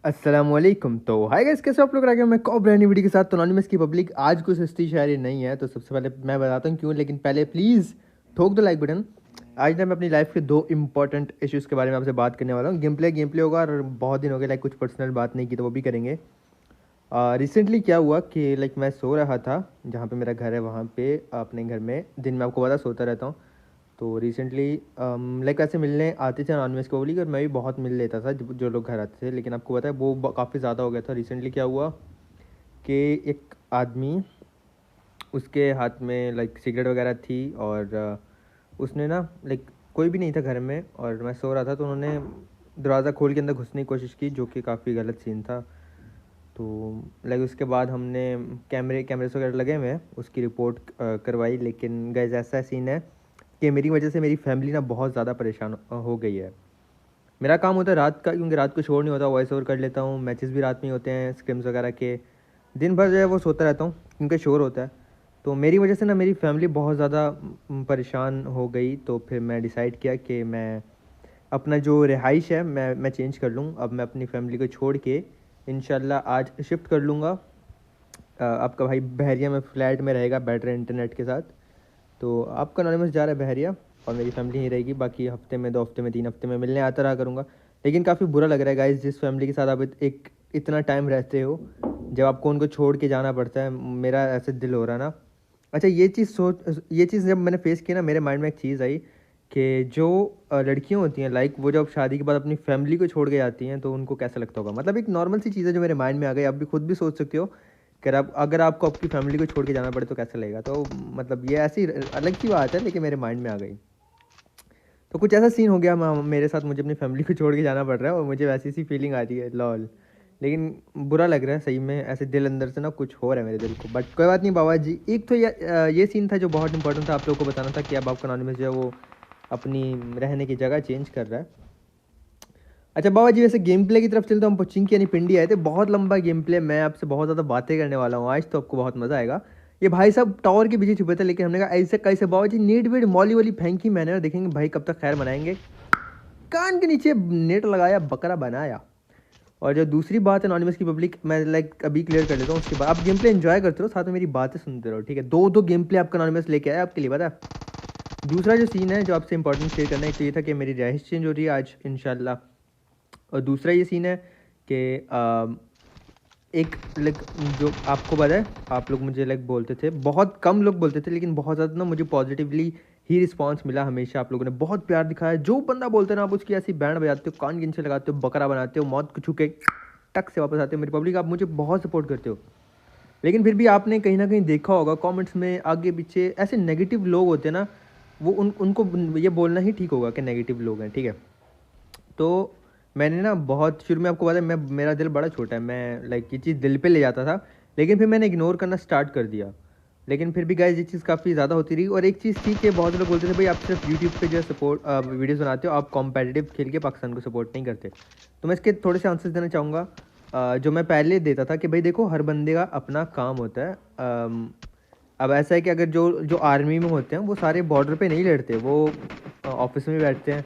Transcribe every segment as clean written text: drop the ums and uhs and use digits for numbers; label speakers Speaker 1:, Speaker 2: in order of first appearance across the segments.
Speaker 1: अस्सलामुअलैकुम। तो hi guys, कैसे हो आप लोग? आ गए मैं कॉब ब्रांड वीडियो के साथ। तो एनोनिमस की पब्लिक, आज कोई सस्ती शायरी नहीं है, तो सबसे पहले मैं बताता हूँ क्यों, लेकिन पहले प्लीज़ ठोक दो लाइक बटन। आज ना मैं अपनी लाइफ के दो इंपॉर्टेंट इश्यूज़ के बारे में आपसे बात करने वाला हूँ। गेम प्ले होगा, और बहुत दिन हो गए लाइक कुछ पर्सनल बात नहीं की, तो वो भी करेंगे। रिसेंटली क्या हुआ कि लाइक मैं सो रहा था, जहाँ पे मेरा घर है वहाँ पे अपने घर में। दिन में आपको पता सोता रहता हूँ। तो रिसेंटली लाइक ऐसे मिलने आते थे अनॉनिमस को बोली, और मैं भी बहुत मिल लेता था जो लोग घर आते थे, लेकिन आपको पता है वो काफ़ी ज़्यादा हो गया था। रिसेंटली क्या हुआ कि एक आदमी, उसके हाथ में लाइक सिगरेट वगैरह थी, और उसने ना लाइक कोई भी नहीं था घर में, और मैं सो रहा था, तो उन्होंने दरवाज़ा खोल के अंदर घुसने की कोशिश की, जो कि काफ़ी गलत सीन था। तो लाइक उसके बाद हमने कैमरे वगैरह लगे हुए हैं, उसकी रिपोर्ट करवाई। लेकिन गाइस ऐसा सीन है कि मेरी वजह से मेरी फैमिली ना बहुत ज़्यादा परेशान हो गई है। मेरा काम होता है रात का, क्योंकि रात को शोर नहीं होता, वॉइस ओवर कर लेता हूँ। मैचेस भी रात में ही होते हैं, स्क्रिम्स वगैरह के। दिन भर जो है वो सोता रहता हूँ, क्योंकि शोर होता है। तो मेरी वजह से ना मेरी फैमिली बहुत ज़्यादा परेशान हो गई। तो फिर मैं डिसाइड किया कि मैं अपना जो रिहाइश है मैं चेंज कर लूँ। अब मैं अपनी फैमिली को छोड़ के इंशाल्लाह आज शिफ्ट कर लूँगा। आपका भाई बहरिया में फ्लैट में रहेगा, बेटर इंटरनेट के साथ। तो आपका अनोनिमस जा रहा है बहरिया, और मेरी फैमिली ही रहेगी। बाकी हफ्ते में, 2 हफ्ते में, 3 हफ्ते में मिलने आता रहा करूँगा। लेकिन काफ़ी बुरा लग रहा है गाइस, जिस फैमिली के साथ आप एक इतना टाइम रहते हो, जब आपको उनको छोड़ के जाना पड़ता है। मेरा ऐसे दिल हो रहा ना। अच्छा, ये चीज़ जब मैंने फेस की ना, मेरे माइंड में एक चीज़ आई कि जो लड़कियां होती हैं लाइक, वो जब शादी के बाद अपनी फैमिली को छोड़ के जाती हैं, तो उनको कैसा लगता होगा। मतलब एक नॉर्मल सी चीज़ है जो मेरे माइंड में आ गई। आप भी खुद भी सोच सकते हो कि अगर आपको आपकी फैमिली को छोड़ के जाना पड़े तो कैसा लगेगा। तो मतलब ये ऐसी अलग सी बात है, लेकिन मेरे माइंड में आ गई। तो कुछ ऐसा सीन हो गया मेरे साथ, मुझे अपनी फैमिली को छोड़ के जाना पड़ रहा है, और मुझे वैसी सी फीलिंग आ रही है, लॉल। लेकिन बुरा लग रहा है सही में, ऐसे दिल अंदर से ना कुछ हो रहा है मेरे दिल को। बट कोई बात नहीं बाबा जी। एक तो ये सीन था जो बहुत इंपॉर्टेंट था आप लोगों को बताना था, कि अब आपका अनोनिमस जो है वो अपनी रहने की जगह चेंज कर रहा है। अच्छा बाबा जी, वैसे गेम प्ले की तरफ चलते हम पोचिंकी यानी पिंडी आए थे। बहुत लंबा गेम प्ले, मैं आपसे बहुत ज़्यादा बातें करने वाला हूँ आज, तो आपको बहुत मज़ा आएगा। ये भाई साहब टावर के पीछे छुपे थे, लेकिन हमने कहा ऐसे कैसे बाबा जी, नीट वीट मॉली वाली फेंकी मैंने, और देखेंगे भाई कब तक खैर मनाएंगे। कान के नीचे नेट लगाया, बकरा बनाया। और जो दूसरी बात है अनोनिमस की पब्लिक, मैं लाइक अभी क्लियर कर लेता हूँ, उसके बाद आप गेम प्ले एंजॉय करते रहो, साथ में मेरी बातें सुनते रहो, ठीक है। दो दो गेम प्ले आपका अनोनिमस लेके आया आपके लिए, पता है। दूसरा जो सीन है जो आपसे इंपॉर्टेंट शेयर करना है, एक तो ये था कि मेरी रहाइश चेंज हो रही है आज इंशाल्लाह। और दूसरा ये सीन है कि एक लाइक, जो आपको पता है, आप लोग मुझे लाइक बोलते थे, बहुत कम लोग बोलते थे, लेकिन बहुत ज़्यादा ना मुझे पॉजिटिवली ही रिस्पांस मिला हमेशा। आप लोगों ने बहुत प्यार दिखाया। जो बंदा बोलते हैं ना, आप उसकी ऐसी बैंड बजाते हो, कान गिनचे लगाते हो, बकरा बनाते हो, मौत को छू के टक से वापस आते हो। मेरी पब्लिक, आप मुझे बहुत सपोर्ट करते हो। लेकिन फिर भी आपने कहीं ना कहीं देखा होगा कमेंट्स में आगे पीछे ऐसे नेगेटिव लोग होते हैं ना, वो उनको ये बोलना ही ठीक होगा कि नेगेटिव लोग हैं, ठीक है। तो मैंने ना बहुत शुरू में, आपको पता है, मेरा दिल बड़ा छोटा है, मैं लाइक ये चीज़ दिल पे ले जाता था। लेकिन फिर मैंने इग्नोर करना स्टार्ट कर दिया। लेकिन फिर भी गाइस ये चीज़ काफ़ी ज़्यादा होती रही। और एक चीज़ थी कि बहुत लोग बोलते थे भाई, आप सिर्फ यूट्यूब पे जो है सपोर्ट वीडियोज़ बनाते हो, आप कॉम्पिटिटिव खेल के पाकिस्तान को सपोर्ट नहीं करते। तो मैं इसके थोड़े से आंसर्स देना चाहूँगा, जो मैं पहले देता था कि भाई देखो, हर बंदे का अपना काम होता है। अब ऐसा है कि अगर जो जो आर्मी में होते हैं, वो सारे बॉर्डर पे नहीं लड़ते, वो ऑफिस में बैठते हैं।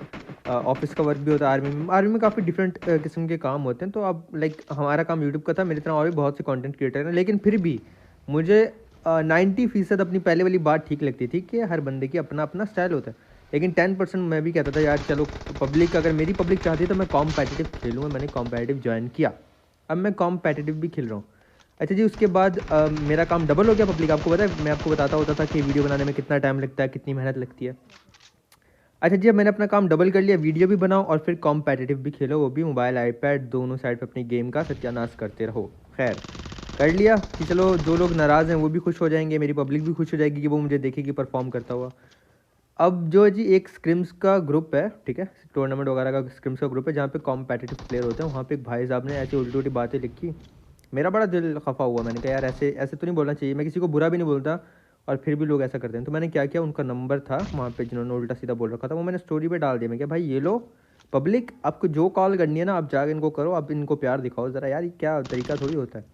Speaker 1: ऑफिस का वर्क भी होता है आर्मी में काफ़ी डिफरेंट किस्म के काम होते हैं। तो अब लाइक हमारा काम यूट्यूब का था, मेरी तरह और भी बहुत से कंटेंट क्रिएटर हैं। लेकिन फिर भी मुझे 90% अपनी पहले वाली बात ठीक लगती थी कि हर बंदे की अपना अपना स्टाइल होता है। लेकिन 10% मैं भी कहता था यार चलो, पब्लिक अगर मेरी पब्लिक चाहती है तो मैं कॉम्पिटिटिव खेलूँगा। मैंने कॉम्पिटिटिव ज्वाइन किया, अब मैं कॉम्पिटिटिव भी खेल रहा हूँ। अच्छा जी, उसके बाद मेरा काम डबल हो गया पब्लिक। आपको पता है, मैं आपको बताता होता था कि वीडियो बनाने में कितना टाइम लगता है, कितनी मेहनत लगती है। अच्छा जी, अब मैंने अपना काम डबल कर लिया, वीडियो भी बनाओ और फिर कॉम्पिटिटिव भी खेलो, वो भी मोबाइल आईपैड दोनों साइड पे अपनी गेम का सत्यानाश करते रहो। खैर, कर लिया कि चलो, जो लोग नाराज़ हैं वो भी खुश हो जाएंगे, मेरी पब्लिक भी खुश हो जाएगी कि वो मुझे देखेगी परफॉर्म करता हुआ। अब जो है जी, एक स्क्रिम्स का ग्रुप है, ठीक है, टूर्नामेंट वगैरह का स्क्रिम्स का ग्रुप है, जहाँ पे कॉम्पिटिटिव प्लेयर होते हैं। वहाँ पे एक भाई साहब ने ऐसी उल्टी उल्टी बातें लिखी, मेरा बड़ा दिल खफा हुआ। मैंने कहा यार ऐसे ऐसे तो नहीं बोलना चाहिए, मैं किसी को बुरा भी नहीं बोलता, और फिर भी लोग ऐसा करते हैं। तो मैंने क्या किया, उनका नंबर था वहाँ पे जिन्होंने उल्टा सीधा बोल रखा था, वो मैंने स्टोरी पे डाल दिया। मैं क्या भाई, ये लो पब्लिक, आपको जो कॉल करनी है ना, आप जाकर इनको करो, आप इनको प्यार दिखाओ ज़रा यार, ये क्या तरीका थोड़ी होता है।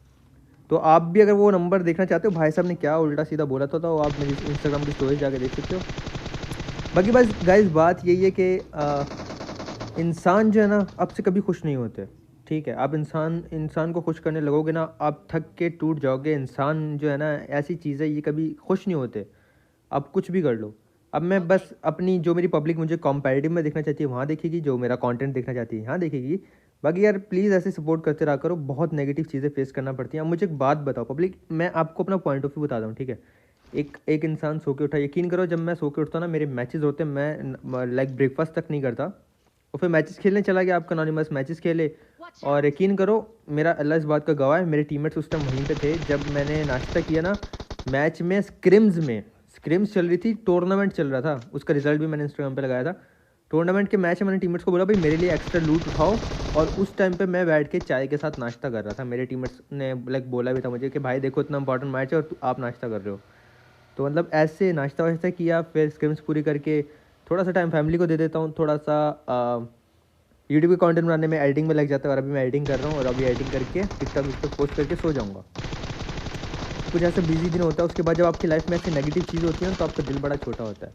Speaker 1: तो आप भी अगर वो नंबर देखना चाहते हो, भाई साहब ने क्या उल्टा सीधा बोला था, तो आप मेरी इंस्टाग्राम की स्टोरी जाकर देख सकते हो। बाकी बस गाइस, बात यही है कि इंसान जो है ना, अब से कभी खुश नहीं होते। ठीक है, आप इंसान इंसान को खुश करने लगोगे ना, आप थक के टूट जाओगे। इंसान जो है ना, ऐसी चीज़ है, ये कभी खुश नहीं होते। आप कुछ भी कर लो। अब मैं बस अपनी, जो मेरी पब्लिक मुझे कॉम्पेटिटिव में देखना चाहती है वहाँ देखेगी, जो मेरा कंटेंट देखना चाहती है यहाँ देखेगी। बाकी यार प्लीज़ ऐसे सपोर्ट करते रहा करो, बहुत नेगेटिव चीज़ें फेस करना पड़ती हैं। अब मुझे एक बात बताओ पब्लिक, मैं आपको अपना पॉइंट ऑफ व्यू बताता हूँ, ठीक है। एक एक इंसान सो के उठा, यकीन करो जब मैं सो के उठता हूँ ना, मेरे मैचेस होते हैं, मैं लाइक ब्रेकफास्ट तक नहीं करता और फिर मैचेस खेलने चला गया। आपका अनोनिमस मैचेस खेले, और यकीन करो मेरा अल्लाह इस बात का गवाह है, मेरे टीममेट्स उस टाइम वहीं पे थे जब मैंने नाश्ता किया ना। मैच में स्क्रिम्स चल रही थी, टूर्नामेंट चल रहा था, उसका रिजल्ट भी मैंने इंस्टाग्राम पे लगाया था। टूर्नामेंट के मैच में मैंने टीममेट्स को बोला भाई मेरे लिए एक्स्ट्रा लूट उठाओ, और उस टाइम पे मैं बैठ के चाय के साथ नाश्ता कर रहा था। मेरे टीममेट्स ने लाइक बोला भी था मुझे कि भाई देखो इतना इंपॉर्टेंट मैच है और आप नाश्ता कर रहे हो। तो मतलब ऐसे नाश्ता वाश्ता किया, फिर स्क्रिम्स पूरी करके थोड़ा सा टाइम फैमिली को दे देता हूँ, थोड़ा सा यूट्यूब के कंटेंट बनाने में, एडिटिंग में लग जाता है। और अभी मैं एडिटिंग कर रहा हूँ, और अभी एडिटिंग करके टिकटॉक पोस्ट करके सो जाऊँगा। कुछ ऐसा बिजी दिन होता है, उसके बाद जब आपकी लाइफ में ऐसी नेगेटिव चीज़ होती है तो आपका दिल बड़ा छोटा होता है।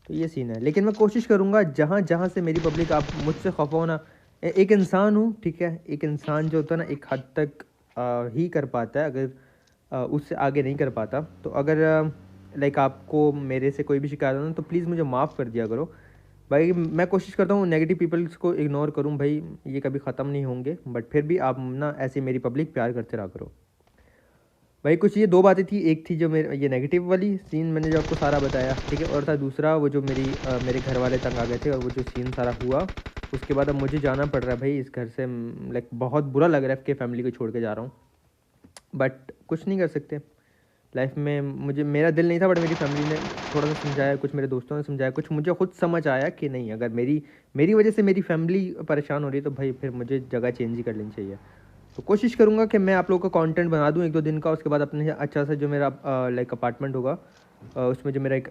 Speaker 1: तो ये सीन है, लेकिन मैं कोशिश करूँगा जहाँ जहाँ से मेरी पब्लिक, आप मुझसे खफा होना, एक इंसान हूँ, ठीक है। एक इंसान जो होता है ना, एक हद तक ही कर पाता है, अगर उससे आगे नहीं कर पाता। तो अगर लाइक आपको मेरे से कोई भी शिकायत हो ना, तो प्लीज़ मुझे माफ़ कर दिया करो भाई। मैं कोशिश करता हूँ नेगेटिव पीपल्स को इग्नोर करूँ भाई, ये कभी ख़त्म नहीं होंगे, बट फिर भी आप ना ऐसे मेरी पब्लिक प्यार करते रहा करो भाई। कुछ ये दो बातें थी, एक थी जो मेरे ये नेगेटिव वाली सीन मैंने जो आपको सारा बताया, ठीक है, और था दूसरा वो जो मेरे घर वाले तंग आ गए थे, और वो जो सीन सारा हुआ उसके बाद अब मुझे जाना पड़ रहा है भाई इस घर से। लाइक बहुत बुरा लग रहा है कि फैमिली को छोड़ के जा रहा हूँ, बट कुछ नहीं कर सकते लाइफ में। मुझे, मेरा दिल नहीं था, बट मेरी फैमिली ने थोड़ा सा समझाया, कुछ मेरे दोस्तों ने समझाया, कुछ मुझे खुद समझ आया कि नहीं, अगर मेरी वजह से मेरी फैमिली परेशान हो रही है तो भाई फिर मुझे जगह चेंज ही कर लेनी चाहिए। तो कोशिश करूँगा कि मैं आप लोगों का कंटेंट बना दूँ 1-2 दिन का, उसके बाद अपने अच्छा सा जो मेरा लाइक अपार्टमेंट होगा, उसमें जो मेरा एक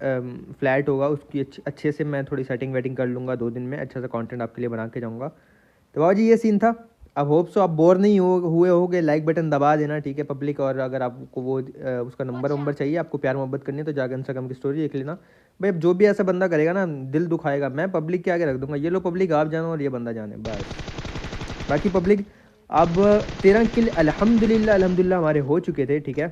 Speaker 1: फ्लैट होगा, उसकी अच्छे से मैं थोड़ी सेटिंग वेटिंग कर लूँगा। 2 दिन में अच्छा सा कंटेंट आपके लिए बना के जाऊँगा। तो बाबा जी ये सीन था। अब होप सो आप बोर नहीं हुए होगे, लाइक बटन दबा देना, ठीक है पब्लिक। और अगर आपको वो उसका नंबर चाहिए, आपको प्यार मोहब्बत करनी है, तो जाकर इंस्टाग्राम की स्टोरी देख लेना भाई। अब जो भी ऐसा बंदा करेगा ना, दिल दुखाएगा, मैं पब्लिक के आगे रख दूंगा, ये लो पब्लिक आप जानो और ये बंदा जाने बस। बाकी पब्लिक, अब 13 किल अल्हम्दुलिल्लाह हमारे हो चुके थे, ठीक है।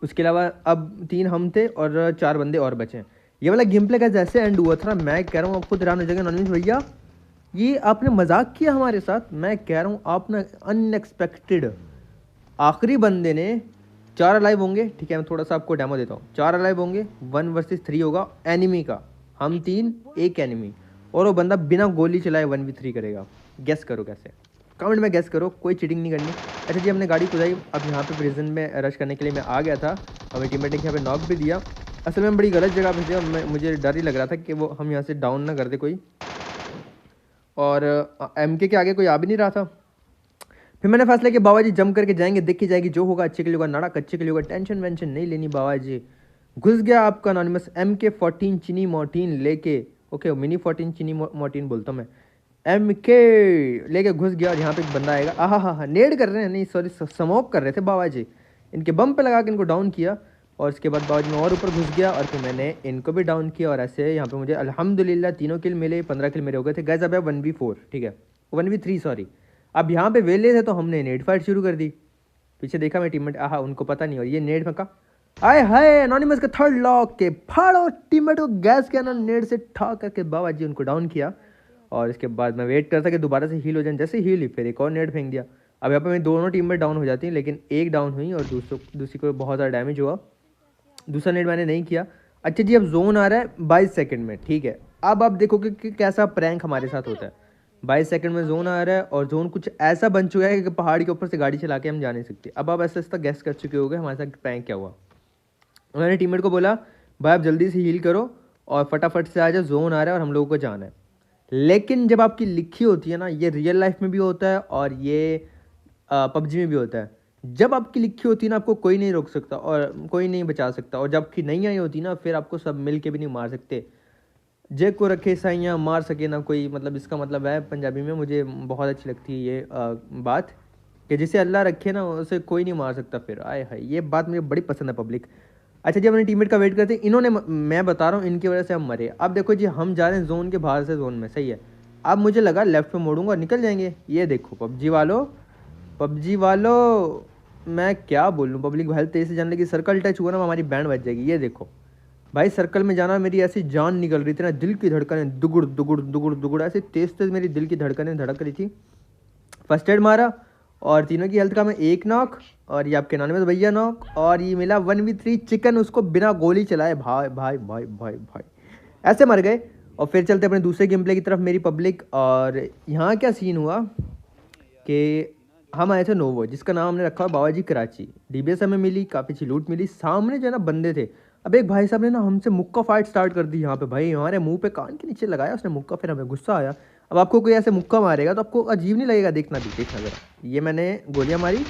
Speaker 1: उसके अलावा अब 3 हम थे और 4 बंदे और बचे हैं। ये वाला गेम प्ले का जैसे एंड हुआ था, मैं कह रहा हूँ आप खुद हैरान हो जाएंगे नॉनवेज भैया, ये आपने मजाक किया हमारे साथ। मैं कह रहा हूँ आपने अनएक्सपेक्टेड, आखिरी बंदे ने 4 अलाइव होंगे, ठीक है। मैं थोड़ा सा आपको डेमो देता हूँ। 4 अलाइव होंगे, 1 वर्सेस 3 होगा एनिमी का, हम 3 एक एनिमी, और वो बंदा बिना गोली चलाए 1v3 करेगा। गेस करो कैसे, कमेंट में गेस करो, कोई चीटिंग नहीं करनी। अच्छा जी, हमने गाड़ी कुदाई, अब यहाँ पे प्रिजन में रश करने के लिए मैं आ गया था, और मेरे टीममेट ने यहाँ पे नॉक भी दिया। असल में बड़ी गलत जगह पे थे, मुझे डर ही लग रहा था कि वो हम यहाँ से डाउन ना कर दे कोई, और MK के आगे कोई आ भी नहीं रहा था। फिर मैंने फैसला किया बाबा जी जम करके जाएंगे, देखी जाएगी, जो होगा अच्छे के लिए होगा, नाड़ा कच्चे के लिए होगा, टेंशन वेंशन नहीं लेनी बाबा जी। घुस गया आपका अनोनिमस MK14 चीनी मोर्टीन लेके, ओके मिनी 14 चीनी मोर्टीन बोलता हूँ मैं, MK लेके घुस गया। और यहाँ पे एक बंदा आएगा, हाँ नेड कर रहे हैं, नहीं सॉरी स्मोक कर रहे थे बाबा जी, इनके बम पे लगा के इनको डाउन किया। और इसके बाद बाबा जी में और ऊपर घुस गया, और फिर मैंने इनको भी डाउन किया। और ऐसे यहाँ पे मुझे अल्हम्दुलिल्लाह 3 किल मिले, 15 किल मेरे हो गए थे गैस। अब 1v4, ठीक है 1v3 सॉरी। अब यहाँ पे वेले थे तो हमने नेट फाइट शुरू कर दी। पीछे देखा मैं टीममेट, उनको पता नहीं, और ये नेट फेंका, आए हाय एनोनिमस का थर्ड लॉक के फाड़ो, टीममेट को गैस के ना नेट से ठा करके बाबा जी उनको डाउन किया। और इसके बाद मैं वेट करता कि दोबारा से हील हो जाए, जैसे हील हुई फिर एक और नेट फेंक दिया। अब यहाँ पे मेरी दोनों टीममेट डाउन हो जाती हैं, लेकिन एक डाउन हुई और दूसरी को बहुत ज़्यादा डैमेज हुआ। दूसरा नेट मैंने नहीं किया। अच्छा जी, अब जोन आ रहा है 22 सेकंड में, ठीक है। अब आप देखोगे कि कैसा प्रैंक हमारे साथ होता है। 22 सेकंड में जोन आ रहा है, और जोन कुछ ऐसा बन चुका है कि पहाड़ के ऊपर से गाड़ी चला के हम जा नहीं सकते। अब आप ऐसा ऐसा गैस कर चुके होगे हमारे साथ प्रैंक क्या हुआ। मैंने टीममेट को बोला भाई आप जल्दी से हील करो और फटाफट से आ जाओ, जोन आ रहा है और हम लोगों को जाना है। लेकिन जब आपकी लिखी होती है ना, ये रियल लाइफ में भी होता है और ये PUBG में भी होता है। जब आपकी लिखी होती है ना, आपको कोई नहीं रोक सकता और कोई नहीं बचा सकता। और जब आपकी नहीं आई होती ना, फिर आपको सब मिल के भी नहीं मार सकते। जे को रखे साइयाँ मार सके ना कोई, मतलब इसका मतलब है पंजाबी में, मुझे बहुत अच्छी लगती है ये बात, कि जिसे अल्लाह रखे ना उसे कोई नहीं मार सकता। फिर आए हाय, ये बात मुझे बड़ी पसंद है पब्लिक। अच्छा जी, अपने टीममेट का वेट करते हैं, इन्होंने मैं बता रहा हूँ इनकी वजह से हम मरे। अब देखो जी, हम जा रहे हैं जोन के बाहर से जोन में, सही है। अब मुझे लगा लेफ्ट में मोड़ूंगा निकल जाएंगे। ये देखो पबजी वालों मैं क्या बोलूँ, पब्लिक हेल्थ तेज से जाने लगी, सर्कल टच हुआ ना हमारी बैंड बज जाएगी। ये देखो भाई सर्कल में जाना, मेरी ऐसी जान निकल रही थी ना, दिल की धड़कनें दुगुड़ दुगुड़ दुगुड़ दुगुड़ ऐसे तेज तेज मेरी दिल की धड़कनें धड़क रही थी। फर्स्ट एड मारा और तीनों की हेल्थ का मैं 1 नॉक, और ये आपके नॉनवेज भैया नॉक, और ये मिला 1v3 चिकन, उसको बिना गोली चलाए भाई भाई भाई भाई भाई ऐसे मर गए। और फिर चलते अपने दूसरे गेम प्ले की तरफ मेरी पब्लिक। और यहाँ क्या सीन हुआ कि हम आए थे नोवो, जिसका नाम हमने रखा बाबाजी कराची। डीबीएस हमें मिली, काफ़ी अच्छी लूट मिली। सामने जो है ना बंदे थे। अब एक भाई साहब ने ना हमसे मुक्का फाइट स्टार्ट कर दी यहाँ पे, भाई हमारे मुंह पे कान के नीचे लगाया उसने मुक्का, फिर हमें गुस्सा आया। अब आपको कोई ऐसे मुक्का मारेगा तो आपको अजीब नहीं लगेगा, देखना जरा। ये मैंने गोलियां मारी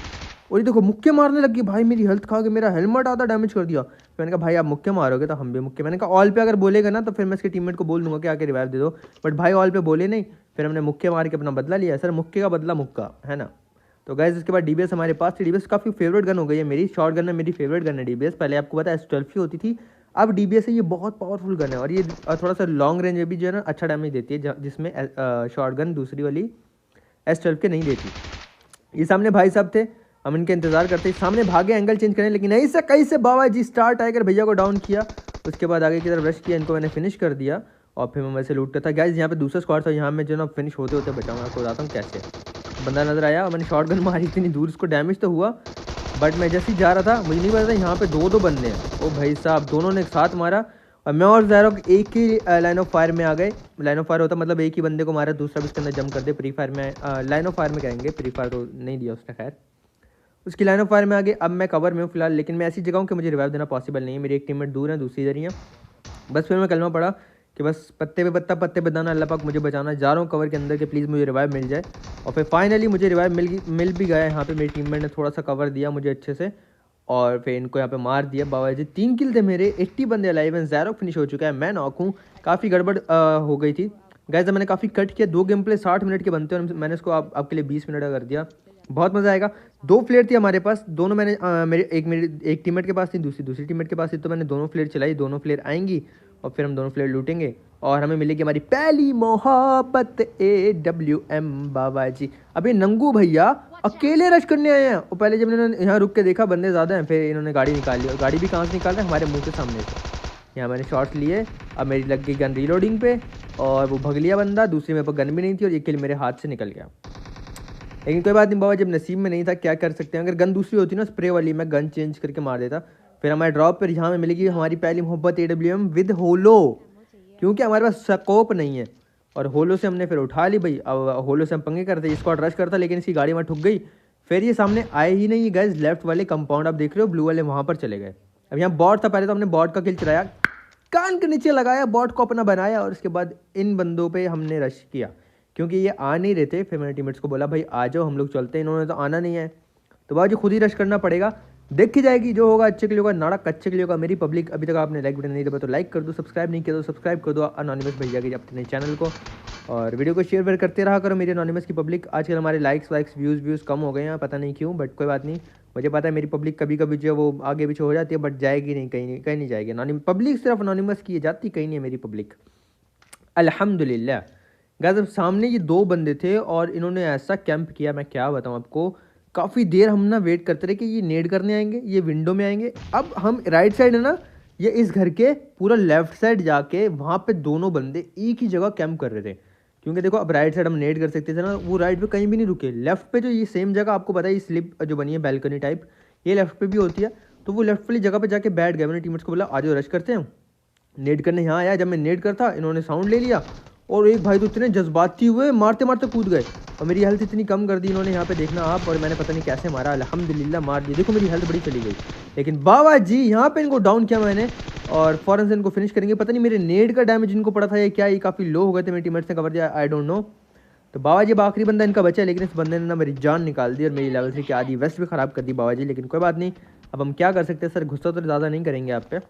Speaker 1: और ये देखो मुक्के मारने लगी भाई, मेरी हेल्थ खा के मेरा हेलमेट आधा डैमेज कर दिया। मैंने कहा भाई आप मुक्के मारोगे तो हम भी मुक्के, मैंने कहा ऑल पे अगर बोलेगा ना तो फिर मैं इसके टीममेट को बोल दूंगा कि आके रिवाइव दे दो, बट भाई ऑल पे बोले नहीं। फिर हमने मुक्के मार के अपना बदला लिया। सर मुक्के का बदला मुक्का है ना। तो गाइस इसके बाद डीबीएस हमारे पास थी। डीबीएस काफ़ी फेवरेट गन हो गई है मेरी, शॉर्ट गन है मेरी फेवरेट गन है डीबीएस। पहले आपको पता है S12 होती थी, अब डीबीएस है, ये बहुत पावरफुल गन है। और ये थोड़ा सा लॉन्ग रेंज में भी जो है ना अच्छा डैमेज देती है, जिसमें शॉर्ट गन दूसरी वाली S12 के नहीं देती। ये सामने भाई साहब थे, हम इनके इंतजार करते, सामने भागे एंगल चेंज करें, लेकिन ऐसे कैसे बाबा जी स्टार टाइगर भैया को डाउन किया। उसके बाद आगे की तरफ रश किया, इनको मैंने फिनिश कर दिया और फिर मैं वैसे लूटता था। गाइस यहाँ पे दूसरा स्क्वाड था, यहाँ में जो ना फिनिश होते होते बचा, मैं आपको बताता हूँ कैसे। बंदा नजर आया और मैंने शॉर्ट गन मारी इतनी दूर, उसको डैमेज तो हुआ, बट मैं जैसे ही जा रहा था मुझे नहीं पता था यहाँ पे दो बंदे हैं। ओ भाई साहब दोनों ने एक साथ मारा और मैं और ज़ैरोक एक ही लाइन ऑफ फायर में आ गए। लाइन ऑफ फायर होता मतलब एक ही बंदे को मारा, दूसरा भी इसके अंदर जंप कर दे। फ्री फायर में लाइन ऑफ फायर में कहेंगे, फ्री फायर तो नहीं दिया उसने, खैर उसकी लाइन ऑफ फायर में आ गए। अब मैं कवर में हूँ फिलहाल, लेकिन मैं ऐसी जगह हूँ कि मुझे रिवाइव देना पॉसिबल नहीं है, मेरी एक टीममेट दूर है, दूसरी इधर ही है। बस फिर मैं कलमा पड़ा कि बस पत्ते पे पत्ता पत्ते पे दाना, अल्लाह पाक मुझे बचाना, जा रहा हूँ कवर के अंदर कि प्लीज़ मुझे रिवाइव मिल जाए। और फिर फाइनली मुझे रिवाइव मिल भी गया। यहाँ पे मेरी टीममेट ने थोड़ा सा कवर दिया मुझे अच्छे से और फिर इनको यहाँ पे मार दिया। बाबा जी 3 किल थे मेरे, 80 बंदे अलाइव हैं, ज़ैरोक फिनिश हो चुका है, मैं नॉक हूँ। काफ़ी गड़बड़ हो गई थी गाइस, मैंने काफ़ी कट किया। 2 गेम प्ले 60 मिनट के बनते हैं और मैंने इसको आपके लिए 20 मिनट का कर दिया। बहुत मज़ा आएगा। 2 फ्लेयर थी हमारे पास, दोनों मैंने मेरी एक टीममेट के पास थी, दूसरी टीममेट के पास थी, तो मैंने दोनों फ्लेयर चलाई। दोनों फ्लेयर आएंगी और फिर हम दोनों फ्लेयर लूटेंगे और हमें मिलेगी हमारी पहली मोहब्बत AWM। बाबा जी अभी नंगू भैया अकेले रश करने आए हैं। और पहले जब इन्होंने यहाँ रुक के देखा बंदे ज़्यादा हैं, फिर इन्होंने गाड़ी निकाल ली, और गाड़ी भी कहाँ से निकाल रहे हैं, हमारे मुँह के सामने से। यहाँ मैंने शॉट्स लिए, अब मेरी लग गई गन रीलोडिंग पे और वो भग लिया बंदा। दूसरी मेरे पास गन भी नहीं थी और ये किल मेरे हाथ से निकल गया, लेकिन कोई बात नहीं बाबा, जब नसीब में नहीं था क्या कर सकते हैं। अगर गन दूसरी होती ना स्प्रे वाली, मैं गन चेंज करके मार देता। फिर हमारे ड्रॉप पर यहाँ में मिलेगी हमारी पहली मोहब्बत AWM विद होलो, क्योंकि हमारे पास स्कोप नहीं है। और होलो से हमने फिर उठा ली भाई। अब होलो से हम पंगे करते, स्क्वाड रश करता, लेकिन इसकी गाड़ी वहाँ ठुक गई। फिर ये सामने आए ही नहीं गए, लेफ्ट वाले कंपाउंड आप देख रहे हो, ब्लू वाले वहाँ पर चले गए। अब यहाँ बॉट था, पहले तो हमने बॉट का किल चलाया, कान के नीचे लगाया, बॉट को अपना बनाया और उसके बाद इन बंदों पे हमने रश किया क्योंकि ये आ नहीं रहे थे। फिर मैंने टीममेट्स को बोला भाई आ जाओ हम लोग चलते हैं, इन्होंने तो आना नहीं है, तो बाबा जी खुद ही रश करना पड़ेगा। देखी जाएगी, जो होगा अच्छे के लिए होगा, नाड़ा कच्चे के लिए होगा। मेरी पब्लिक अभी तक आपने लाइक बटन नहीं दबा तो लाइक कर दो, सब्सक्राइब नहीं किया तो सब्सक्राइब कर दो अनोनिमस भैया के अपने चैनल को, और वीडियो को शेयर करते रहा करो मेरी अनोनिमस की पब्लिक। आजकल हमारे लाइक्स व्यूज़ कम हो गए हैं, पता नहीं क्यों, बट कोई बात नहीं। मुझे पता है मेरी पब्लिक कभी कभी जो है वो आगे पीछे हो जाती है, बट जाएगी नहीं, कहीं नहीं जाएगी। अनोनिमस पब्लिक सिर्फ अनोनिमस की जाती, कहीं नहीं है मेरी पब्लिक, अल्हम्दुलिल्लाह। गाइस अब सामने ये 2 बंदे थे और इन्होंने ऐसा कैंप किया, मैं क्या बताऊँ आपको। काफ़ी देर हम ना वेट करते रहे कि ये नेड करने आएंगे, ये विंडो में आएंगे। अब हम राइट साइड है ना, ये इस घर के पूरा लेफ्ट साइड जाके वहाँ पे दोनों बंदे एक ही जगह कैंप कर रहे थे, क्योंकि देखो अब राइट साइड हम नेड कर सकते थे ना, वो राइट पे कहीं भी नहीं रुके। लेफ्ट पे जो ये सेम जगह आपको पता है, ये स्लिप जो बनी है बैल्कनी टाइप, ये लेफ्ट पे भी होती है, तो वो लेफ्ट वाली जगह पे जाके बैठ गए। मैंने टीममेट्स को बोला आज रश करते हैं, नेड करने यहाँ आया। जब मैं नेड करता इन्होंने साउंड ले लिया और एक भाई तो इतने जज्बाती हुए मारते मारते कूद गए, और मेरी हेल्थ इतनी कम कर दी इन्होंने, यहाँ पे देखना आप, और मैंने पता नहीं कैसे मारा, अल्हम्दुलिल्लाह मार दिया। देखो मेरी हेल्थ बड़ी चली गई, लेकिन बाबा जी यहाँ पे इनको डाउन किया मैंने और फौरन से इनको फिनिश करेंगे। पता नहीं मेरे नेड का डैमेज इनको पड़ा था या क्या, ये काफ़ी लो हो गए थे, मेरे टीममेट्स ने कवर दिया, आई डोंट नो। तो बाबा जी आखिरी बंदा इनका बचा, लेकिन इस बंदे ने ना मेरी जान निकाल दी और मेरी लेवल 3 की आधी वेस्ट भी ख़राब कर दी बाबा जी, लेकिन कोई बात नहीं, अब हम क्या कर सकते हैं सर, गुस्सा तो ज़्यादा नहीं करेंगे आप पे।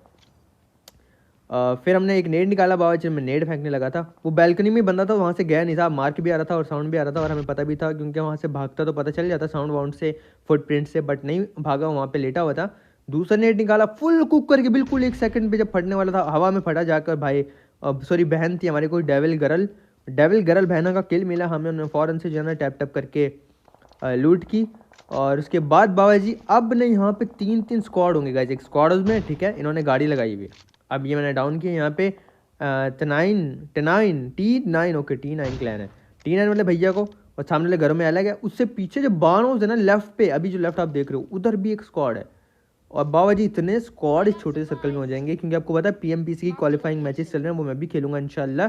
Speaker 1: फिर हमने एक नेड निकाला बाबा जी, मैं नेड फेंकने लगा था, वो बैल्कनी में बंदा था, वहाँ से गया नहीं था, मार्क भी आ रहा था और साउंड भी आ रहा था, और हमें पता भी था क्योंकि वहाँ से भागता तो पता चल जाता साउंड वाउंड से, फुटप्रिंट से, बट नहीं भागा, वहाँ पे लेटा हुआ था। दूसरा नेड निकाला फुल कुक करके, बिल्कुल 1 सेकंड पे जब फटने वाला था हवा में फटा जाकर भाई, सॉरी बहन थी हमारी कोई डेविल गर्ल, डेविल गरल बहना का किल मिला हमें, उन्होंने फ़ौरन से जो है ना टैप टैप करके लूट की। और उसके बाद बाबा जी अब ना यहाँ पे 3 स्क्वाड होंगे गाइस, एक स्क्वाड में, ठीक है, इन्होंने गाड़ी लगाई हुई है। अब ये मैंने डाउन किया यहाँ पे T9 ओके, T9 क्लैन है, T9 वाले भैया को, और सामने वाले घरों में अलग है। उससे पीछे जो बानोज है ना लेफ्ट पे, अभी जो लेफ्ट आप देख रहे हो उधर भी एक स्क्वाड है। और बाबा जी इतने स्क्वाड इस छोटे सर्कल में हो जाएंगे, क्योंकि आपको पता है PMPC की क्वालिफाइंग मैचेस चल रहे हैं, वो मैं भी खेलूंगा इंशाल्लाह।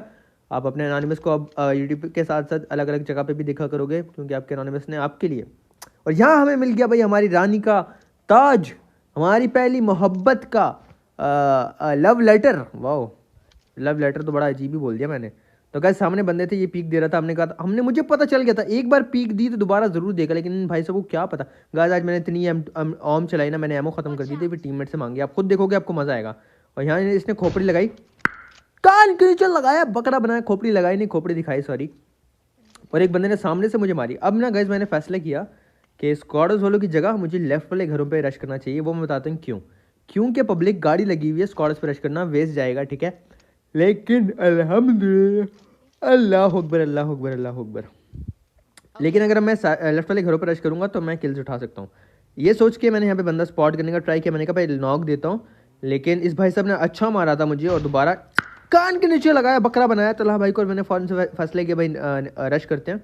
Speaker 1: आप अपने एनोनिमस को अब यूट्यूब के साथ साथ अलग अलग जगह पे भी देखा करोगे, क्योंकि आपके एनोनिमस ने आपके लिए। और यहाँ हमें मिल गया भाई हमारी रानी का ताज, हमारी पहली मोहब्बत का लव लेटर। वाह, लव लेटर तो बड़ा अजीब ही बोल दिया मैंने। तो गाइस सामने बंदे थे, ये पीक दे रहा था, हमने कहा था, हमने मुझे पता चल गया था एक बार पीक दी तो दोबारा जरूर देगा, लेकिन भाई साहब को क्या पता। गाइस आज मैंने इतनी ओम चलाई ना, मैंने एमओ खत्म कर दी थी, फिर टीममेट से मांगी, आप खुद देखोगे आपको मजा आएगा। और यहाँ इसने खोपड़ी लगाई, कान के नीचे लगाया, बकरा बनाया, खोपड़ी लगाई नहीं, खोपड़ी दिखाई सॉरी। और एक बंदे ने सामने से मुझे मारी। अब ना गाइस मैंने फैसला किया कि स्क्वाडर्स वालों की जगह मुझे लेफ्ट वाले घरों पे रश करना चाहिए। वो मैं बताता हूँ क्यों। क्योंकि पब्लिक गाड़ी लगी हुई है, स्क्वाडर्स पे रश करना वेस्ट जाएगा, ठीक है। लेकिन अल्हम्दुलिल्लाह, अल्लाह अकबर, अल्लाह अकबर, अल्लाह अकबर। लेकिन अगर मैं लेफ्ट वाले घरों पर रश करूँगा तो मैं किल्स उठा सकता हूँ। ये सोच के मैंने यहाँ पे बंदा स्पॉट करने का ट्राई किया, मैंने कहा भाई नॉक देता हूँ, लेकिन इस भाई साहब ने अच्छा मारा था मुझे और दोबारा कान के नीचे लगाया, बकरा बनाया तलहा भाई को। और मैंने फ़ौरन से फैसले किया भाई रश करते हैं।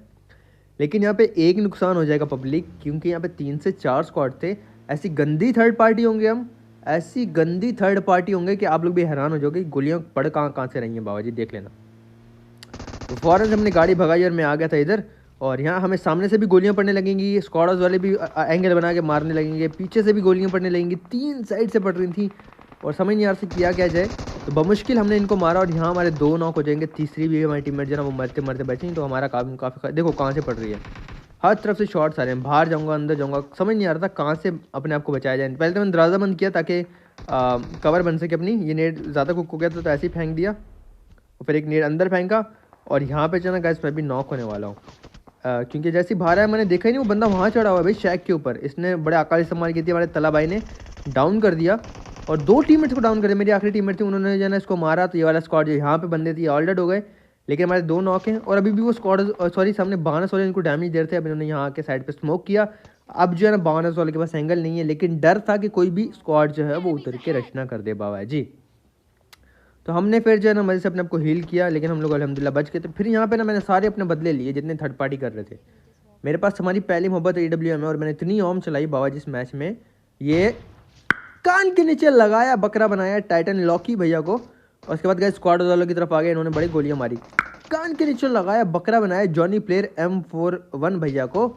Speaker 1: लेकिन यहाँ पे एक नुकसान हो जाएगा पब्लिक, क्योंकि यहाँ पे 3 से 4 स्क्वाड थे। ऐसी गंदी थर्ड पार्टी होंगे हम, ऐसी गंदी थर्ड पार्टी होंगे कि आप लोग भी हैरान हो जाओगे, गोलियाँ पड़ कहाँ कहाँ से रही हैं बाबा जी, देख लेना। तो फ़ौरन से हमने गाड़ी भगाई और मैं आ गया था इधर। और यहाँ हमें सामने से भी गोलियाँ पड़ने लगेंगी, स्क्वाडर्स वाले भी एंगल बना के मारने लगेंगे, पीछे से भी गोलियाँ पड़ने लगेंगी, 3 साइड से पड़ रही थी और समझ नहीं आ रहा से किया क्या जाए। तो बमुश्किल हमने इनको मारा और यहाँ हमारे 2 नॉक हो जाएंगे, तीसरी भी हमारी टीममेट जो है वो मरते मरते बची। तो हमारा काम काफ़ी, देखो कहाँ से पड़ रही है, हर तरफ से शॉट्स आ रहे हैं, बाहर जाऊँगा अंदर जाऊँगा, समझ नहीं आ रहा था कहाँ से अपने आप को बचाया जाए। पहले तो मैंने दरवाज़ा बंद किया ताकि कवर बन सके अपनी। ये नेट ज़्यादा कुक हो गया तो ऐसे ही फेंक दिया, और फिर एक नेट अंदर फेंका। और यहाँ पे जो ना गाइस मैं भी नॉक होने वाला हूँ, क्योंकि जैसे ही बाहर आया मैंने देखा ही नहीं वो बंदा वहाँ चढ़ा हुआ है भाई शैक के ऊपर। इसने बड़े अकाल इस्तेमाल की थी, हमारे तला भाई ने डाउन कर दिया और 2 टीममेट्स को डाउन कर दिया। मेरी आखिरी टीममेट थी, उन्होंने जो है ना इसको मारा। तो ये वाला स्क्वाड जो यहाँ पे बंदे थे ऑल डेड हो गए, लेकिन हमारे 2 नॉक हैं। और अभी भी वो स्क्वाड सॉरी सामने बानस वाले इनको डैमेज दे रहे थे। अब इन्होंने यहाँ के साइड पर स्मोक किया। अब जो है ना बानस वाले के पास एंगल नहीं है, लेकिन डर था कि कोई भी स्क्वाड जो है वो उतर के रश ना कर दे बाबा जी। तो हमने फिर जो है ना मज़े से अपने आप को हील किया, लेकिन हम लोग अल्हम्दुलिल्लाह बच गए। तो फिर यहाँ पे ना मैंने सारे अपने बदले लिए जितने थर्ड पार्टी कर रहे थे। मेरे पास हमारी पहली मोहब्बत AWM है और मैंने इतनी ओम चलाई बाबा जी इस मैच में, ये कान के नीचे लगाया, बकरा बनाया टाइटन लॉकी भैया को। और उसके बाद गए स्क्वाड वालों की तरफ आ गए, इन्होंने बड़ी गोलियां मारी, कान के नीचे लगाया, बकरा बनाया जॉनी प्लेयर M41 भैया को।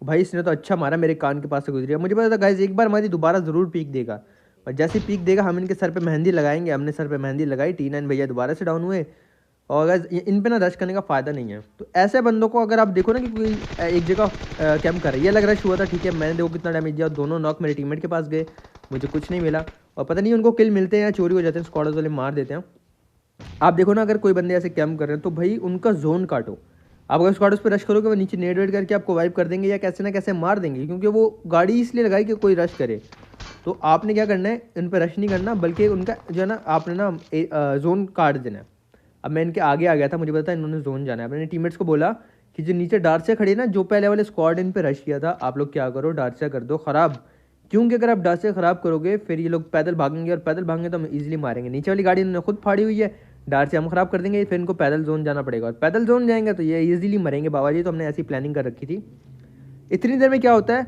Speaker 1: भाई इसने तो अच्छा मारा, मेरे कान के पास से गुजरी। मुझे पता था गाइस एक बार हमारी दोबारा ज़रूर पीक देगा, और जैसे पीक देगा हम इनके सर पे मेहंदी लगाएंगे। हमने सर पे मेहंदी लगाई, T9 भैया दोबारा से डाउन हुए। और अगर इन पे ना रश करने का फ़ायदा नहीं है। तो ऐसे बंदों को अगर आप देखो ना कि कोई एक जगह कैम्प कर रही है, ये लग रश हुआ था, ठीक है, मैंने देखो कितना डैमेज दिया। दोनों नॉक मेरे टीममेट के पास गए, मुझे कुछ नहीं मिला। और पता नहीं उनको किल मिलते हैं या चोरी हो जाते हैं, स्क्वाडर्स वाले मार देते हैं। आप देखो ना अगर कोई बंदे ऐसे कैम्प कर रहे हैं तो भाई उनका जोन काटो। आप अगर स्क्वाडर्स पे रश करोगे वो नीचे नेट वेट करके आपको वाइप कर देंगे या कैसे ना कैसे मार देंगे, क्योंकि वो गाड़ी इसलिए लगाई कि कोई रश करे। तो आपने क्या करना है, इन पर रश नहीं करना, बल्कि उनका जो है ना आपने ना जोन काट देना है। अब मैं इनके आगे आ गया था, मुझे पता है इन्होंने जोन जाना है। मैंने टीममेट्स को बोला कि जो नीचे डार्सिया खड़ी है ना, जो पहले वाले स्क्वाड इन पे रश किया था, आप लोग क्या करो डार्सिया कर दो ख़राब, क्योंकि अगर आप डार्सिया ख़राब करोगे फिर ये लोग पैदल भागेंगे, और पैदल भागेंगे तो हम ईजिली मारेंगे। नीचे वाली गाड़ी इन्होंने खुद फाड़ी हुई है, डार्सिया हम ख़राब कर देंगे, फिर इनको पैदल जोन जाना पड़ेगा, और पैदल जोन जाएंगे तो ये ईजिली मरेंगे बाबा जी। तो हमने ऐसी प्लानिंग कर रखी थी। इतनी देर में क्या होता है,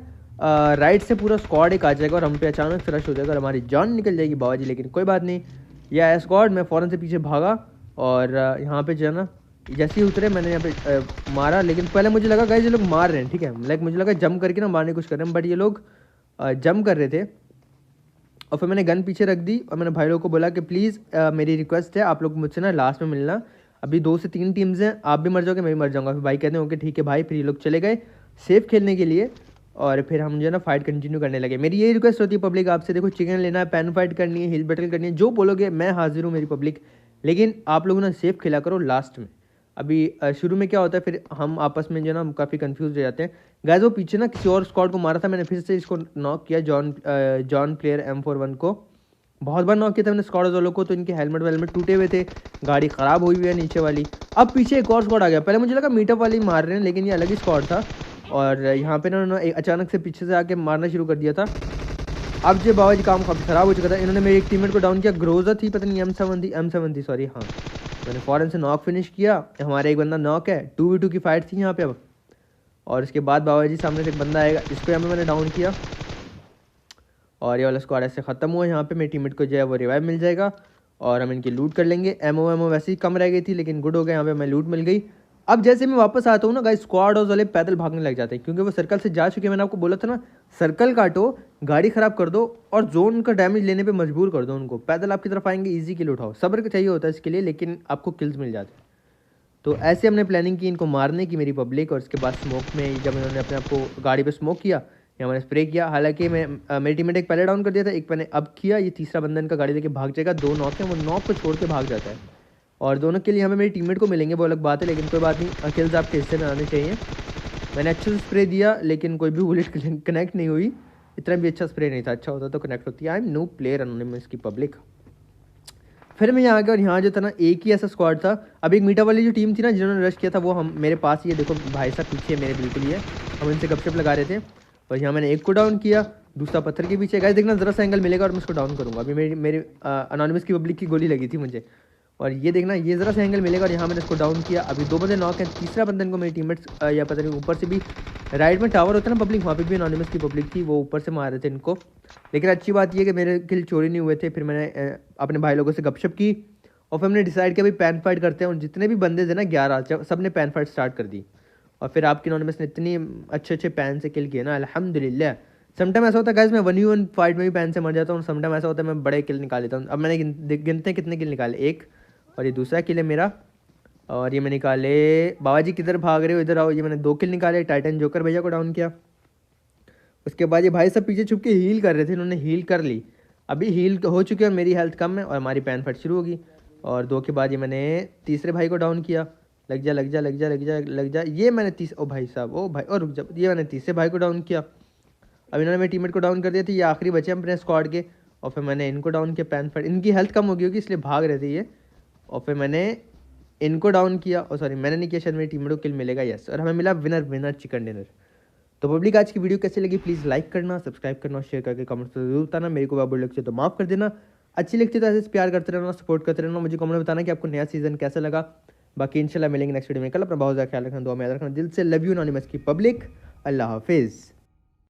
Speaker 1: राइट से पूरा स्क्वाड एक आ जाएगा और हम पे अचानक से रश हो जाएगा और हमारी जान निकल जाएगी बाबा जी। लेकिन कोई बात नहीं, यह है स्क्वाड। मैं फ़ौरन से पीछे भागा और यहाँ पे जो है ना जैसे ही उतरे मैंने यहाँ पे मारा। लेकिन पहले मुझे लगा गाइस ये लोग मार रहे हैं, ठीक है, लाइक मुझे लगा जंप करके ना मारने की कोशिश कर रहे हैं, बट ये लोग जंप कर रहे थे। और फिर मैंने गन पीछे रख दी और मैंने भाई लोगों को बोला कि प्लीज़ मेरी रिक्वेस्ट है आप लोग मुझसे ना लास्ट में मिलना, अभी 2 से 3 टीम्स हैं, आप भी मर जाओगे मैं भी मर जाऊँगा। फिर भाई कहते हैं ओके ठीक है भाई। फिर ये लोग चले गए सेफ खेलने के लिए, और फिर हम जो है ना फाइट कंटिन्यू करने लगे। मेरी यही रिक्वेस्ट होती है पब्लिक आपसे, देखो चिकन लेना है, पैन फाइट करनी है, हिल बैटल करनी है, जो बोलोगे मैं हाजिर हूँ मेरी पब्लिक, लेकिन आप लोग ना सेफ खेला करो लास्ट में। अभी शुरू में क्या होता है फिर हम आपस में जो है ना काफ़ी कंफ्यूज हो जाते हैं। गाइस वो पीछे ना किसी और स्क्वाड को मारा था, मैंने फिर से इसको नॉक किया, जॉन प्लेयर M41 को। बहुत बार नॉक किया था मैंने स्क्वाड वालों को, तो इनके हेलमेट वेलमेट टूटे हुए थे, गाड़ी ख़राब हुई हुई है नीचे वाली। अब पीछे एक और स्क्वाड आ गया, पहले मुझे लगा मीटअप वाले ही मार रहे हैं, लेकिन ये अलग ही स्क्वाड था। और यहाँ पे ना उन्होंने अचानक से पीछे से आके मारना शुरू कर दिया था। अब जो बाबा जी काम काफ़ी ख़राब हो चुका था, इन्होंने मेरे एक टीममेट को डाउन किया, ग्रोजा थी पता नहीं M7 थी सॉरी, हाँ मैंने फ़ौरन से नॉक फिनिश किया। हमारा एक बंदा नॉक है, 2v2 की फाइट थी यहाँ पे अब। और इसके बाद बाबा जी सामने से एक बंदा आएगा, इसको यहाँ पे मैंने डाउन किया और ये वाला स्क्वाड ऐसे ख़त्म हुआ। यहाँ पे मेरे टीममेट को जो है वो रिवाइव मिल जाएगा और हम इनकी लूट कर लेंगे। एमओ वैसे ही कम रह गई थी, लेकिन गुड हो गया, यहाँ पे हमें लूट मिल गई। अब जैसे मैं वापस आता हूँ ना गाइस, स्क्वाड हाउस वाले पैदल भागने लग जाते हैं, क्योंकि वो सर्कल से जा चुके हैं। मैंने आपको बोला था ना, सर्कल काटो, गाड़ी ख़राब कर दो और जोन का डैमेज लेने पे मजबूर कर दो उनको। पैदल आपकी तरफ आएंगे, ईजी किल उठाओ। सब्र चाहिए होता है इसके लिए, लेकिन आपको किल्स मिल जाते हैं। तो ऐसे हमने प्लानिंग की इनको मारने की, मेरी पब्लिक। और इसके बाद स्मोक में जब इन्होंने अपने आप को गाड़ी पे स्मोक किया या मैंने स्प्रे किया, हालांकि मेरी टीममेट एक पहले डाउन कर दिया था, एक मैंने अब किया। ये तीसरा बंदा इनका गाड़ी लेके भाग जाएगा, 2 नॉक है, वो नॉक को छोड़ के भाग जाता है। और दोनों के लिए यहाँ पे मेरी टीममेट को मिलेंगे, वो अलग बात है, लेकिन कोई बात नहीं, किल्स आपके हिस्से में आने चाहिए। मैंने अच्छे से स्प्रे दिया, लेकिन कोई भी बुलेट कनेक्ट नहीं हुई। इतना भी अच्छा स्प्रे नहीं था, अच्छा होता तो कनेक्ट होती है। I am no player anonymous की पब्लिक। फिर मैं यहाँ आ गया और यहाँ जो था ना, एक ही ऐसा स्क्वाड था। अब एक मीटा वाली जो टीम थी ना, जिन्होंने रश किया था, वो हम मेरे पास ही है, देखो भाई साहब पीछे मेरे बिल्कुल ही है। हम इनसे गपशप लगा रहे थे और यहाँ मैंने एक को डाउन किया, दूसरा पत्थर के पीछे। गाइस देखना, ज़रा सा एंगल मिलेगा और मैं उसको डाउन करूँगा। अभी मेरी मेरे अनोनिमस की पब्लिक की गोली लगी थी मुझे, और ये देखना, ये ज़रा सा एंगल मिलेगा और यहाँ मैंने इसको डाउन किया। अभी 2 बंदे नॉक हैं, तीसरा बंदा इनको मेरे टीममेट्स या पता नहीं ऊपर से भी, राइट में टावर होता है ना पब्लिक, वहाँ पे भी अनोनिमस की पब्लिक थी, वो ऊपर से मार रहे थे इनको। लेकिन अच्छी बात ये कि मेरे किल चोरी नहीं हुए थे। फिर मैंने अपने भाई लोगों से गपशप की और फिर हमने डिसाइड किया भाई पैन फाइट करते हैं। और जितने भी बंदे थे ना 11, सब ने पैन फाइट स्टार्ट कर दी। और फिर आपके अनोनिमस ने इतनी अच्छे अच्छे पैन से किल किए ना, अल्हम्दुलिल्लाह। समटाइम ऐसा होता है गाइस, मैं 1v1 फाइट में भी पैन से मर जाता हूँ। समटाइम ऐसा होता है मैं बड़े किल निकाल लेता हूँ। अब मैंने गिनते हैं कितने किल निकाले, 1, और ये दूसरा किल है मेरा। और ये मैं निकाले, बाबा जी किधर भाग रहे हो, इधर आओ। ये मैंने 2 किल निकाले, टाइटन जोकर भैया को डाउन किया। उसके बाद ये भाई सब पीछे छुप के हील कर रहे थे, इन्होंने हील कर ली। अभी हील हो चुकी है और मेरी हेल्थ कम है और हमारी पैन फाइट शुरू होगी। और 2 के बाद ये मैंने तीसरे भाई को डाउन किया। लग जा लग जा लग जा लग जा लग जा, ये मैंने ओ भाई साहब, ओ भाई, और रुक जा, ये मैंने तीसरे भाई को डाउन किया। अब इन्होंने मेरे टीममेट को डाउन कर दिया था, ये आखिरी बचे अपने स्क्वाड के। और फिर मैंने इनको डाउन किया, पैन फाइट, इनकी हेल्थ कम हो गई होगी इसलिए भाग रहे थे ये। और फिर मैंने इनको डाउन किया, और सॉरी मैंने नहीं किया, शायद मेरी टीममेट को किल मिलेगा, यस। और हमें मिला विनर विनर चिकन डिनर। तो पब्लिक आज की वीडियो कैसी लगी प्लीज़ लाइक करना, सब्सक्राइब करना, शेयर करके कमेंट्स में जरूर बताना। मेरे को बाबू लगती है तो माफ़ कर देना, अच्छी लगती है तो ऐसे प्यार करते रहना, सपोर्ट करते रहना। मुझे कमेंट में बताना कि आपको नया सीज़न कैसा लगा। बाकी इंशाल्लाह मिलेंगे नेक्स्ट वीडियो में। कल अपना बहुत ज़्यादा ख्याल रखना, दुआ में याद रखना। दिल से लव यू एनोनिमस की पब्लिक। अल्लाह हाफिज़।